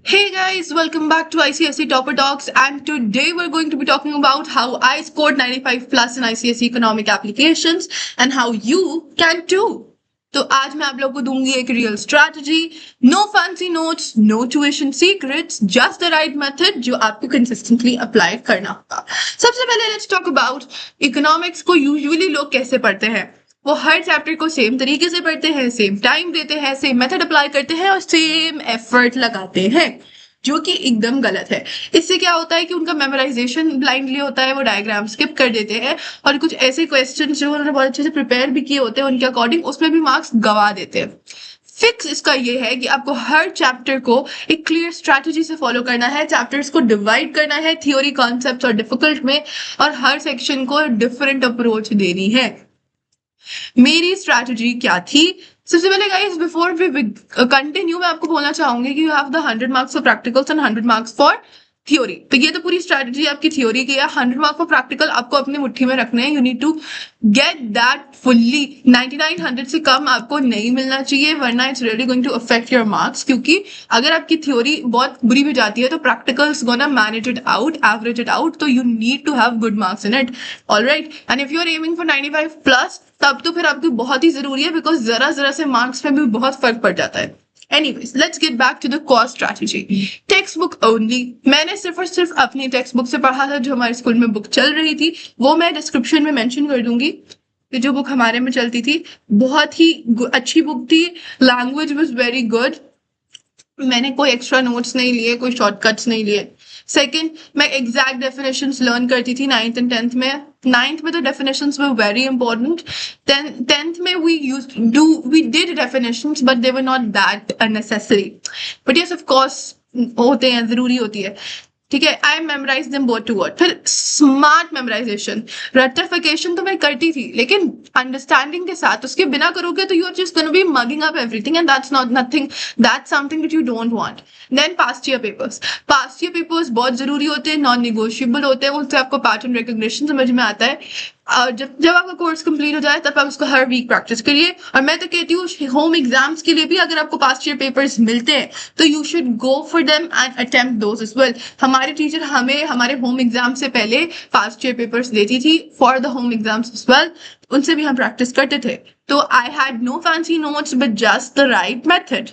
Hey guys, welcome back to ICSE Topper Talks, and today we're going to be talking about how I scored 95 plus in ICSE economic applications and how you can too. तो आज मैं आप लोग को दूंगी एक real strategy, no fancy notes, no tuition secrets, just the right method जो आपको कंसिस्टेंटली अप्लाई करना होगा। सबसे पहले लेट्स टॉक अबाउट इकोनॉमिक्स को यूजुअली लोग कैसे पढ़ते हैं। वो हर चैप्टर को सेम तरीके से पढ़ते हैं, सेम टाइम देते हैं, सेम मेथड अप्लाई करते हैं और सेम एफर्ट लगाते हैं, जो कि एकदम गलत है। इससे क्या होता है कि उनका मेमोराइजेशन ब्लाइंडली होता है, वो डायग्राम स्किप कर देते हैं और कुछ ऐसे क्वेश्चन जो उन्होंने बहुत अच्छे से प्रिपेयर भी किए होते हैं उनके अकॉर्डिंग, उसमें भी मार्क्स गवा देते हैं। फिक्स इसका ये है कि आपको हर चैप्टर को एक क्लियर स्ट्रैटेजी से फॉलो करना है, चैप्टर्स को डिवाइड करना है थियोरी, कॉन्सेप्ट्स और डिफिकल्ट में, और हर सेक्शन को डिफरेंट अप्रोच देनी है। मेरी स्ट्रैटेजी क्या थी? सबसे पहले गाइस, बिफोर वी कंटिन्यू, मैं आपको बोलना चाहूंगी कि you have the 100 marks for practicals and 100 marks for theory. तो ये तो पूरी स्ट्रैटेजी आपकी थ्योरी की है। 100 मार्क्स फॉर प्रैक्टिकल आपको अपनी मुट्ठी में रखने हैं, you need to get that fully. 9900 से कम आपको नहीं मिलना चाहिए, वरना it's really going to affect your marks, क्योंकि अगर आपकी थ्योरी बहुत बुरी भी जाती है तो practicals gonna manage it out, average it out, तो you need to have good marks in it. Alright, and if you are aiming for 95 plus, तब तो फिर आपकी बहुत ही जरूरी है, बिकॉज जरा जरा से मार्क्स में भी बहुत फर्क पड़ जाता है। Anyways, let's get back to the core strategy. Textbook only. मैंने सिर्फ और सिर्फ अपनी टेक्स्ट बुक से पढ़ा था, जो हमारे स्कूल में बुक चल रही थी। वो मैं डिस्क्रिप्शन में मेंशन कर दूंगी कि जो बुक हमारे में चलती थी बहुत ही अच्छी बुक थी। Language was very good. मैंने कोई एक्स्ट्रा नोट्स नहीं लिए, कोई शॉर्टकट्स नहीं लिए। सेकंड, मैं एग्जैक्ट डेफिनेशंस लर्न करती थी 9th एंड 10th में। 9th में तो definitions were very important. 10th में we did definitions, but they were not that unnecessary. But yes, of course होते हैं, जरूरी होती है। ठीक है, I memorise them word to word. फिर स्मार्ट मेमोराइजेशन, रेक्टिफिकेशन तो मैं करती थी, लेकिन अंडरस्टैंडिंग के साथ। उसके बिना करोगे तो you are just gonna be mugging up everything, and that's not nothing, that's something that you don't want. Then past year papers. Past year papers बहुत जरूरी होते हैं, नॉन निगोशिएबल होते हैं, उनसे आपको पैटर्न रिकग्निशन समझ में आता है। और जब आपका कोर्स कंप्लीट हो जाए तब आप उसको हर वीक प्रैक्टिस करिए। और मैं तो कहती हूँ होम एग्जाम्स के लिए भी अगर आपको पास्ट ईयर पेपर्स मिलते हैं तो you should go for them and attempt those as well. हमारी टीचर हमें हमारे होम एग्जाम से पहले पास्ट ईयर पेपर्स देती थी for the home exams as well, उनसे भी हम प्रैक्टिस करते थे। तो I had no fancy notes but just the right method.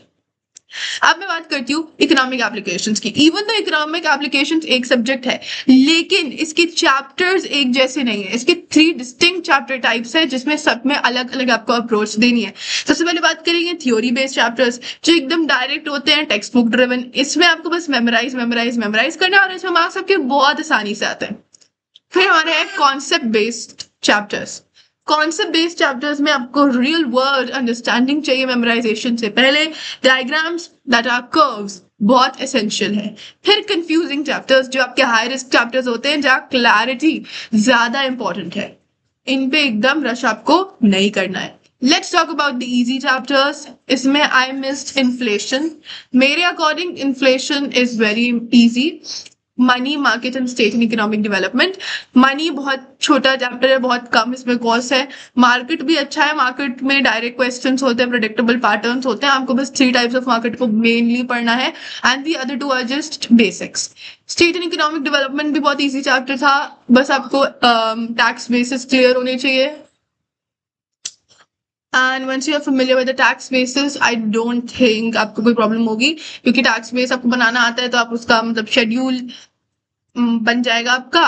अब मैं बात करती हूँ इकोनॉमिक एप्लीकेशंस की। इवन तो इकोनॉमिक एप्लीकेशंस एक सब्जेक्ट है, लेकिन इसके चैप्टर्स एक जैसे नहीं है। इसके 3 डिस्टिंक्ट चैप्टर टाइप्स है, जिसमें सब में अलग अलग आपको अप्रोच देनी है। सबसे पहले बात करेंगे थ्योरी बेस्ड चैप्टर्स, जो एकदम डायरेक्ट होते हैं, टेक्स्ट बुक ड्रिवन। इसमें आपको बस मेमोराइज करना, और इसमें मार्क्स आपके बहुत आसानी से आते हैं। फिर हमारे हैं concept based chapters. Concept based chapters में आपको रियल वर्ल्ड अंडरस्टैंडिंग चाहिए मेमोराइजेशन से पहले। डायग्राम्स दैट आर कर्व्स बहुत एसेंशियल है। फिर कंफ्यूजिंग चैप्टर्स, जो आपके हाई रिस्क चैप्टर्स होते हैं, जहाँ क्लैरिटी ज्यादा इंपॉर्टेंट है, इन पे एकदम रश आपको नहीं करना है। Let's talk about the easy chapters. इसमें आई मिस्ड इन्फ्लेशन। मेरे according inflation is very easy. Money, market and state in economic development. Money बहुत छोटा चैप्टर है, बहुत कम इसमें कॉस्ट है। मार्केट भी अच्छा है, मार्केट में डायरेक्ट क्वेश्चंस होते हैं, प्रेडिक्टेबल पैटर्न्स होते हैं। आपको बस 3 टाइप्स ऑफ मार्केट को मेनली पढ़ना है, and the other 2 are just basics. State and economic development भी बहुत ईजी चैप्टर था, बस आपको टैक्स बेसिस क्लियर होने चाहिए। And once you are familiar with the tax basis, I don't think आपको कोई प्रॉब्लम होगी, क्योंकि टैक्स बेस आपको बनाना आता है, तो आप उसका मतलब शेड्यूल बन जाएगा आपका।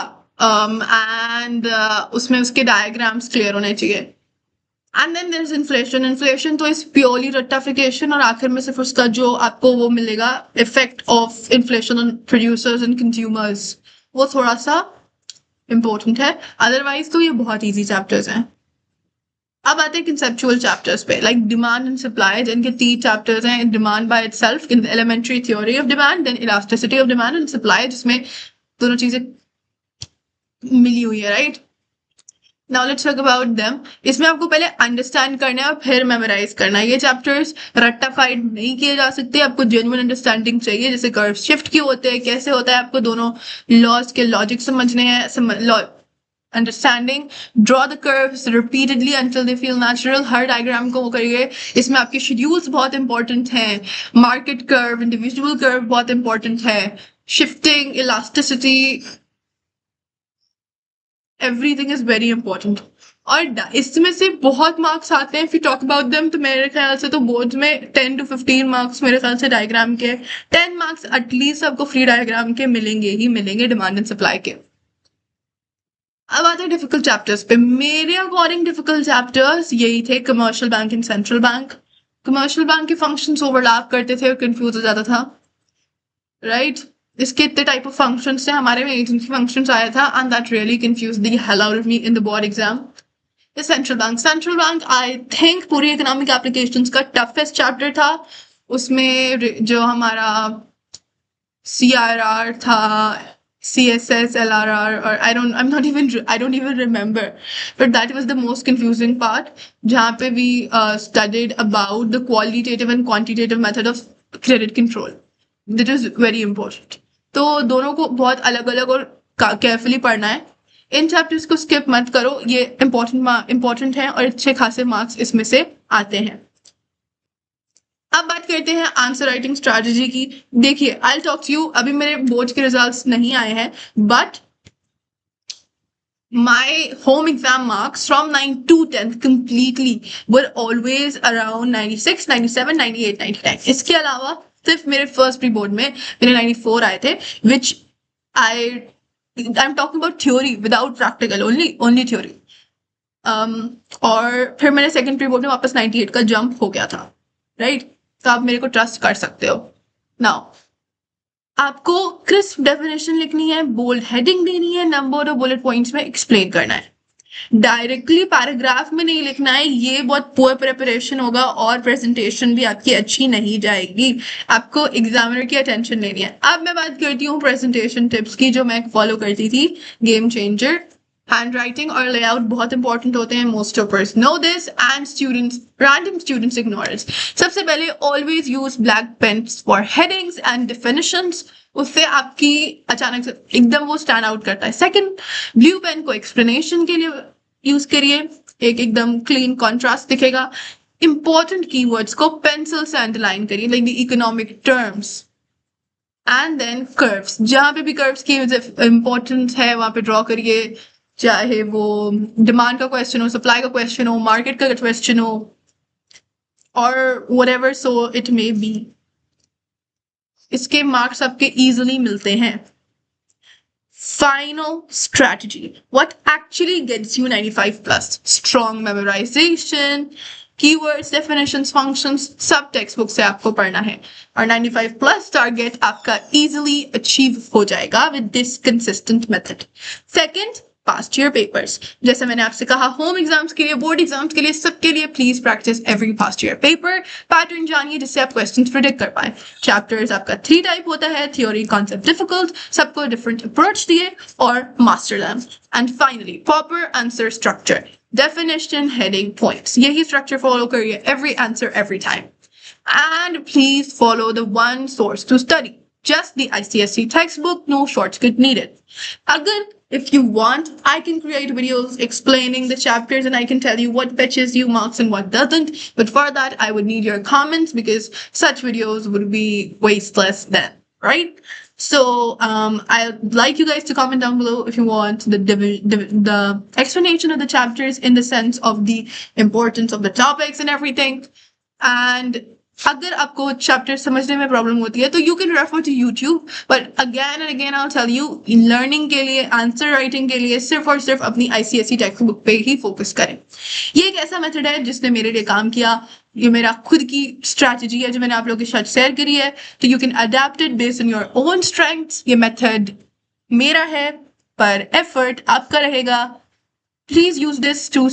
एंड उसमें उसके डायग्राम्स क्लियर होने चाहिए। And then there is inflation. Inflation तो इज प्योरली रट्टाफिकेशन, और आखिर में सिर्फ उसका जो आपको वो मिलेगा, effect of inflation on producers and consumers, वो थोड़ा सा इंपॉर्टेंट है। अदरवाइज तो ये बहुत ईजी चैप्टर्स हैं। अब आते हैं कंसेप्चुअल चैप्टर्स पे, लाइक डिमांड एंड सप्लाई, जिनके 3 चैप्टर्स हैं। Demand by itself, in the elementary theory of demand, then elasticity of demand and supply, जिसमें दोनों चीजें मिली हुई है, right. Now let's talk about them. इसमें आपको पहले अंडरस्टैंड करना है और फिर मेमोराइज करना है। ये चैप्टर्स रट्टाफाइड नहीं किए जा सकते, आपको जेन्युइन अंडरस्टैंडिंग चाहिए। जैसे कर्व शिफ्ट क्यों होते हैं, कैसे होता है, आपको दोनों लॉज के लॉजिक समझने हैं, understanding, draw the curves repeatedly until they feel natural, her diagram को वो करिए। इसमें आपके शेड्यूल्स बहुत इंपॉर्टेंट हैं, मार्केट कर्व, इंडिविजुअल कर्व बहुत इंपॉर्टेंट है, shifting, elasticity, everything is very important. और इसमें से बहुत मार्क्स आते हैं, if you talk about them, तो मेरे ख्याल से तो बोर्ड में 10 to 15 मार्क्स मेरे ख्याल से डायग्राम के, 10 मार्क्स एटलीस्ट आपको फ्री डायग्राम के मिलेंगे ही मिलेंगे, डिमांड एंड सप्लाई के। अब आते हैं डिफिकल्ट चैप्टर्स पे। मेरे अकॉर्डिंग डिफिकल्ट चैप्टर्स यही थे, commercial bank and central bank. Commercial bank के फंक्शंस ओवरलैप करते थे और कंफ्यूज हो जाता था, राइट? इसके इतने टाइप ऑफ फंक्शंस थे, हमारे में एजेंसी फंक्शंस आया था, and that really confuse the hell out of me in the board exam. Central bank I think पूरी इकोनॉमिक एप्लीकेशंस का टफेस्ट चैप्टर था। उसमें जो हमारा CRR था, CSS, LRR, or I don't even remember, but that was the most confusing part, जहाँ पे we studied about the qualitative and quantitative method of credit control. That is very important. तो दोनों को बहुत अलग अलग और केयरफुली पढ़ना है। इन चैप्टर्स को स्किप मत करो, ये इंपॉर्टेंट है और अच्छे खासे मार्क्स इसमें से आते हैं। अब बात करते हैं आंसर राइटिंग स्ट्रैटेजी की। देखिए, आई टॉक टू यू, अभी मेरे बोर्ड के रिजल्ट्स नहीं आए हैं, but my home exam marks from 9th to 10th completely were always around 96, 97, 98, 99. इसके अलावा सिर्फ मेरे फर्स्ट प्री बोर्ड में मेरे 94 आए थे, which I'm talking about theory without practical, only theory. और फिर मेरे सेकंड प्री बोर्ड में वापस 98 का जंप हो गया था, राइट? तो आप मेरे को ट्रस्ट कर सकते हो। नाउ आपको क्रिस्प डेफिनेशन लिखनी है, बोल्ड हेडिंग देनी है, नंबर और बुलेट पॉइंट्स में एक्सप्लेन करना है। डायरेक्टली पैराग्राफ में नहीं लिखना है, ये बहुत पुअर प्रिपरेशन होगा और प्रेजेंटेशन भी आपकी अच्छी नहीं जाएगी। आपको एग्जामिनर की अटेंशन लेनी है। अब मैं बात करती हूँ प्रेजेंटेशन टिप्स की, जो मैं फॉलो करती थी, गेम चेंजर। हैंड राइटिंग और लेआउट बहुत इंपॉर्टेंट होते हैं, most of us know this and random students ignore it. सबसे पहले always use black pens for headings and definitions, उससे आपकी अचानक से एकदम वो स्टैंड आउट करता है। सेकंड, ब्लू पेन को एक्सप्लेनेशन के लिए यूज करिए, एक एकदम क्लीन कॉन्ट्रास्ट दिखेगा। इंपॉर्टेंट कीवर्ड्स को पेंसिल से अंडरलाइन करिए, like the economic terms. And then curves, जहां पे भी कर्व्स की इंपॉर्टेंस है वहां पे ड्रॉ करिए, चाहे वो डिमांड का क्वेश्चन हो, सप्लाई का क्वेश्चन हो, मार्केट का क्वेश्चन हो, और whatever so it may be. इसके मार्क्स आपके इजीली मिलते हैं। Final strategy, what actually gets you 95 plus? Strong memorisation, keywords, definitions, functions, सब टेक्स्ट बुक से आपको पढ़ना है, और 95 प्लस टारगेट आपका इजीली अचीव हो जाएगा with this consistent method. Second, past year papers. जैसे मैंने आपसे कहा, होम एग्जाम्स के लिए, बोर्ड एग्जाम्स के लिए, सबके लिए please practice every past year paper. Pattern जानिए जिससे आप क्वेश्चंस प्रिडिक्ट कर पाए। चैप्टर्स आपका 3 टाइप होता है, थ्योरी, कॉन्सेप्ट, डिफिकल्ट, सबको डिफरेंट अप्रोच दिए और master them. And finally, proper answer structure, definition, heading, points, यही स्ट्रक्चर फॉलो करिए every answer every time. And please follow the one source to study, just the ICSE textbook, no shortcut needed. Again, if you want, I can create videos explaining the chapters and I can tell you what fetches you marks and what doesn't. But for that, I would need your comments because such videos would be wasteless then, right? So I'd like you guys to comment down below if you want the explanation of the chapters in the sense of the importance of the topics and everything. And अगर आपको chapter समझने में problem होती है तो you can refer to YouTube, but again and again I tell you, learning के लिए, answer writing के लिए सिर्फ और सिर्फ अपनी ICSE टेक्स्ट बुक पे ही फोकस करें। ये एक ऐसा मेथड है जिसने मेरे लिए काम किया, ये मेरा खुद की स्ट्रैटेजी है जो मैंने आप लोगों के साथ शेयर करी है, तो you can adapt it based on your own strengths. ये मेथड मेरा है पर एफर्ट आपका रहेगा। Please use this to